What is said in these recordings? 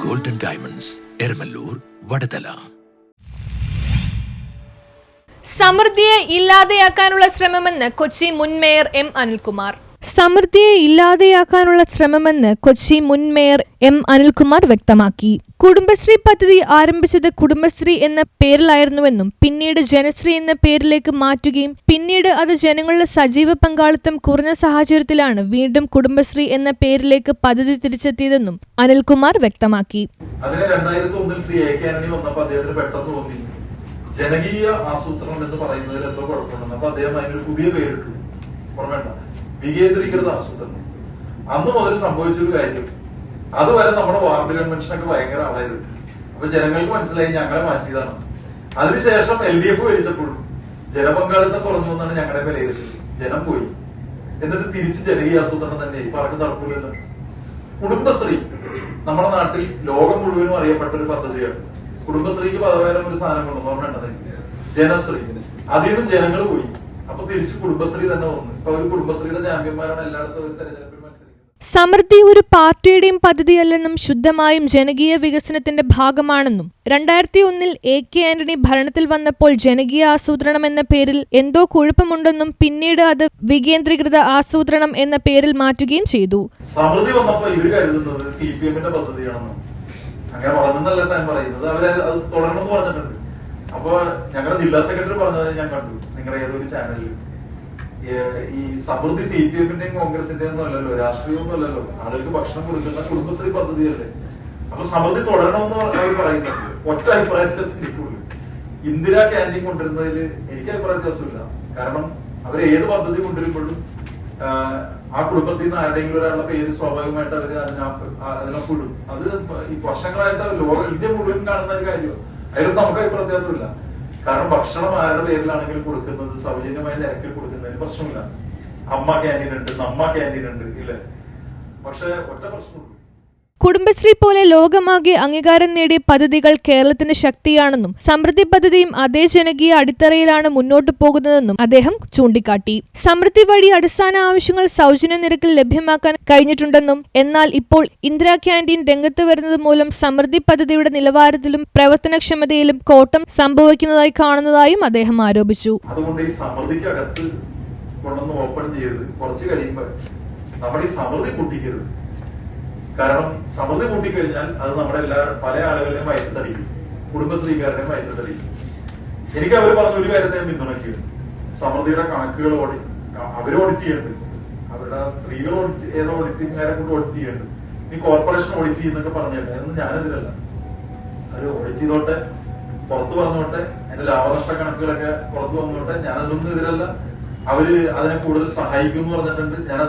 Golden diamonds Eramalloor Vadathala. സമൃദ്ധിയെ ഇല്ലാതെയാക്കാനുള്ള ശ്രമമെന്ന് കൊച്ചി മുൻ മേയർ എം അനിൽകുമാർ. സമൃദ്ധിയെ ഇല്ലാതെയാക്കാനുള്ള ശ്രമമെന്ന് കൊച്ചി മുൻ മേയർ എം അനിൽകുമാർ വ്യക്തമാക്കി. കുടുംബശ്രീ പദ്ധതി ആരംഭിച്ചത് കുടുംബശ്രീ എന്ന പേരിലായിരുന്നുവെന്നും പിന്നീട് ജനശ്രീ എന്ന പേരിലേക്ക് മാറ്റുകയും പിന്നീട് അത് ജനങ്ങളുടെ സജീവ പങ്കാളിത്തം കുറഞ്ഞ സാഹചര്യത്തിലാണ് വീണ്ടും കുടുംബശ്രീ എന്ന പേരിലേക്ക് പദ്ധതി തിരിച്ചെത്തിയതെന്നും അനിൽകുമാർ വ്യക്തമാക്കി. ജനകീയ ആസൂത്രണം എന്ന് പറയുന്നതിൽ എന്തോ കുഴപ്പമുണ്ടെന്ന് അപ്പൊ അദ്ദേഹം അതിനൊരു പുതിയ പേരിട്ടു. ഓർമ്മേണ്ട, വികേന്ദ്രീകൃത ആസൂത്രണം. അന്ന് മുതൽ സംഭവിച്ചൊരു കാര്യം, അതുവരെ നമ്മുടെ വാർഡ് കൺവെൻഷനൊക്കെ ഭയങ്കര ആളായിരുന്നു. അപ്പൊ ജനങ്ങൾക്ക് മനസ്സിലായി ഞങ്ങളെ മാറ്റിയതാണ്. അതിനുശേഷം LDF ഭരിച്ചപ്പോഴും ജനപങ്കാളിത്തം കുറഞ്ഞു എന്നാണ് ഞങ്ങളുടെ വിലയിരുത്തൽ. ജനം പോയി, എന്നിട്ട് തിരിച്ച് ജനകീയ ആസൂത്രണം തന്നെ പറഞ്ഞു നടക്കൂലല്ലോ. കുടുംബശ്രീ നമ്മുടെ നാട്ടിൽ ലോകം മുഴുവനും അറിയപ്പെട്ട ഒരു പദ്ധതിയാണ്. കുടുംബശ്രീക്ക് പകരം ഒരു സാധനം കൊണ്ടു ഓർമ്മേണ്ടത് ജനശ്രീ. അതിൽ നിന്ന് ജനങ്ങൾ പോയി, അപ്പൊ തിരിച്ച് കുടുംബശ്രീ തന്നെ വന്നു. ഇപ്പൊ ഒരു കുടുംബശ്രീയുടെ ചാമ്പ്യന്മാരാണ് എല്ലായിടത്തും ഒരു തെരഞ്ഞെടുപ്പിൽ മത്സരിക്കുന്നത്. സമൃദ്ധി ഒരു പാർട്ടിയുടെയും പദ്ധതിയല്ലെന്നും ശുദ്ധമായും ജനകീയ വികസനത്തിന്റെ ഭാഗമാണെന്നും 2001 AK ആന്റണി ഭരണത്തിൽ വന്നപ്പോൾ ജനകീയ ആസൂത്രണം എന്ന പേരിൽ എന്തോ കുഴപ്പമുണ്ടെന്നും പിന്നീട് അത് വികേന്ദ്രീകൃത ആസൂത്രണം എന്ന പേരിൽ മാറ്റുകയും ചെയ്തു. സമൃദ്ധി വന്നപ്പോ ഇവര് കരുതുന്നത് CPM-ന്റെ പദ്ധതിയാണെന്നും അങ്ങനെ പറഞ്ഞല്ല ഞാൻ പറയുന്നത്. അവര് അത് തുടരണമെന്ന് പറഞ്ഞിട്ടുണ്ട്. അപ്പൊ ഞങ്ങളുടെ ജില്ലാ സെക്രട്ടറി പറഞ്ഞത് ഞാൻ കണ്ടു നിങ്ങളുടെ ഏതൊരു ചാനലിൽ. ഈ സമൃദ്ധി CPM-ന്റെയും കോൺഗ്രസിന്റെയും ഒന്നും അല്ലല്ലോ, രാഷ്ട്രീയമൊന്നും അല്ലല്ലോ, ആളുകൾക്ക് ഭക്ഷണം കൊടുക്കുന്ന കുടുംബശ്രീ പദ്ധതിയല്ലേ. അപ്പൊ സമൃദ്ധി തുടരണമെന്ന് അവർ പറയുന്നുണ്ട്. ഒറ്റ അഭിപ്രായ വ്യത്യാസമില്ല. ഇന്ദിരാ ക്യാൻറ്റീൻ കൊണ്ടുവരുന്നതിൽ എനിക്ക് അഭിപ്രായ വ്യത്യാസമില്ല. കാരണം അവർ ഏത് പദ്ധതി കൊണ്ടുവരുമ്പോഴും ആ കുടുംബത്തിൽ നിന്ന് ആരുടെയെങ്കിലും ഒരാളുടെ പേര് സ്വാഭാവികമായിട്ട് അവര് അതിനൊപ്പം ഇടും. അത് ഈ വർഷങ്ങളായിട്ട് ഇന്ത്യ മുഴുവൻ കാണുന്ന ഒരു കാര്യമാണ്. അതിലൊന്നും നമുക്ക് അഭിപ്രായ വ്യത്യാസമില്ല. കാരണം ഭക്ഷണം ആരുടെ പേരിലാണെങ്കിലും കൊടുക്കുന്നത് സൗജന്യമായ നിരക്കിൽ കൊടുക്കുന്നതിന് പ്രശ്നമില്ല. അമ്മ ക്യാൻറ്റീൻ ഉണ്ട്, നമ്മ ക്യാൻറ്റീൻ ഉണ്ട്, ഇല്ലേ? പക്ഷെ ഒറ്റ പ്രശ്നമുള്ളൂ. കുടുംബശ്രീ പോലെ ലോകമാകെ അംഗീകാരം നേടിയ പദ്ധതികൾ കേരളത്തിന്റെ ശക്തിയാണെന്നും സമൃദ്ധി പദ്ധതിയും അതേ ജനകീയ അടിത്തറയിലാണ് മുന്നോട്ടു പോകുന്നതെന്നും അദ്ദേഹം ചൂണ്ടിക്കാട്ടി. സമൃദ്ധി വഴി അടിസ്ഥാന ആവശ്യങ്ങൾ സൗജന്യ നിരക്കിൽ ലഭ്യമാക്കാൻ കഴിഞ്ഞിട്ടുണ്ടെന്നും എന്നാൽ ഇപ്പോൾ ഇന്ദിരാ ക്യാൻറ്റീൻ രംഗത്ത് വരുന്നത് മൂലം സമൃദ്ധി പദ്ധതിയുടെ നിലവാരത്തിലും പ്രവർത്തനക്ഷമതയിലും കോട്ടം സംഭവിക്കുന്നതായി കാണുന്നതായും അദ്ദേഹം ആരോപിച്ചു. അതുകൊണ്ട് ഈ സമൃദ്ധിക്കകത്ത് കൊണ്ടൊന്ന് ഓപ്പൺ ചെയ്ത് കുറച്ച് കഴിയുമ്പോൾ നമ്മുടെ ഈ സമൃദ്ധി പൊട്ടിക്കരുത്. കാരണം സമൃദ്ധി കൂട്ടിക്കഴിഞ്ഞാൽ അത് നമ്മുടെ പല ആളുകളുടെയും വയറ്റത്തടിക്കും, കുടുംബശ്രീക്കാരുടെയും വയറ്റത്തടിക്കും. എനിക്ക് അവർ പറഞ്ഞ ഒരു കാര്യത്തെ ഞാൻ പിന്തുണയ്ക്കുന്നു. സമൃദ്ധിയുടെ കണക്കുകൾ അവർ ഓഡിറ്റ് ചെയ്യുന്നുണ്ട്, അവരുടെ സ്ത്രീകൾ ഏതോ ഓഡിറ്റിംഗുകാരെ കൊണ്ട് ഓഡിറ്റ് ചെയ്യുന്നുണ്ട്. ഇനി കോർപ്പറേഷൻ ഓഡിറ്റ് ചെയ്യുന്നൊക്കെ പറഞ്ഞിട്ടുണ്ട്. അതൊന്നും ഞാനെതിരല്ല. അവർ ഓഡിറ്റ് ചെയ്തോട്ടെ, പുറത്തു പറഞ്ഞോട്ടെ, അതിന്റെ ലാഭനഷ്ട കണക്കുകളൊക്കെ പുറത്തു വന്നോട്ടെ, ഞാനതൊന്നും എതിരല്ല. അവര് അതിനെ കൂടുതൽ സഹായിക്കും എന്ന് പറഞ്ഞിട്ടുണ്ട്. ഞാൻ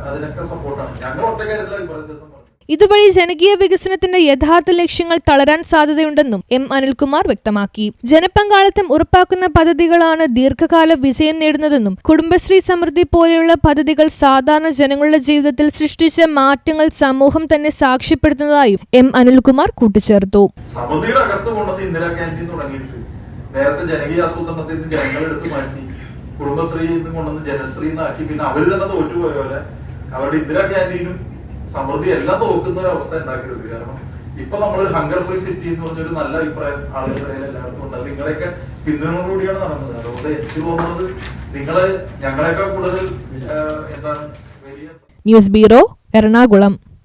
അതിനൊക്കെ സപ്പോർട്ടാണ്. ഞങ്ങൾ ഒറ്റ കാര്യത്തില അഭിപ്രായ. ഇതുവഴി ജനകീയ വികസനത്തിന്റെ യഥാർത്ഥ ലക്ഷ്യങ്ങൾ തളരാൻ സാധ്യതയുണ്ടെന്നും എം അനിൽകുമാർ വ്യക്തമാക്കി. ജനപങ്കാളിത്തം ഉറപ്പാക്കുന്ന പദ്ധതികളാണ് ദീർഘകാല വിജയം നേടുന്നതെന്നും കുടുംബശ്രീ സമൃദ്ധി പോലെയുള്ള പദ്ധതികൾ സാധാരണ ജനങ്ങളുടെ ജീവിതത്തിൽ സൃഷ്ടിച്ച മാറ്റങ്ങൾ സമൂഹം തന്നെ സാക്ഷ്യപ്പെടുത്തുന്നതായും എം അനിൽകുമാർ കൂട്ടിച്ചേർത്തു. സമൃദ്ധിയുടെ അകത്ത് കൊണ്ടുവന്ന് ഇന്ദിരാ ക്യാൻറ്റീൻ തുടങ്ങിയിട്ട് നേരത്തെ ജനകീയ ആസൂത്രണത്തിൽ നിന്ന് ജനങ്ങളെടുത്ത് മാറ്റി കുടുംബശ്രീയിൽ നിന്ന് കൊണ്ടുവന്ന് ജനശ്രീ എന്നാക്കി. പിന്നെ അവര് തന്നെ തോറ്റുപോയ പോലെ അവരുടെ ഇന്ദിരാ ക്യാൻറ്റീനും സമൃദ്ധി എല്ലാം തോക്കുന്ന ഒരു അവസ്ഥ ഉണ്ടാക്കരുത്. കാരണം ഇപ്പൊ നമ്മൾ ഹങ്കർ ഫ്രീ സിറ്റി എന്ന് പറഞ്ഞൊരു നല്ല അഭിപ്രായം ആളുകളുടെ എല്ലാവർക്കും ഉണ്ട്. അത് നിങ്ങളെയൊക്കെ പിന്തുണയോടുകൂടിയാണ് നടന്നത്. അതുകൊണ്ട് എനിക്ക് തോന്നുന്നത് നിങ്ങള് ഞങ്ങളെക്കാൾ കൂടുതൽ എന്താണ് വലിയ. News bureau, Ernakulam.